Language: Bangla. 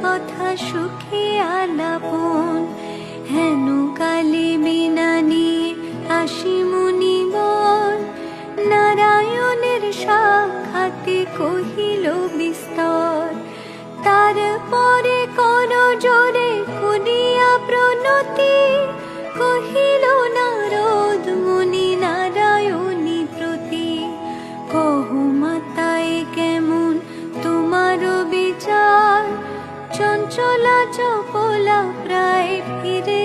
কথা সুখে আলাপন, হেন কালে বিনা নিয়ে আসি মুনিগণ, নারায়ণের সাক্ষাতে কহিল বিস্তর। তারপরে কর জোরে করিয়া প্রণতি, কহিল নারদ মুনি নারায়ণী প্রতি। কহ মাতায় কেমন তোমার বিচার, চঞ্চলা চপলা প্রায় ফিরে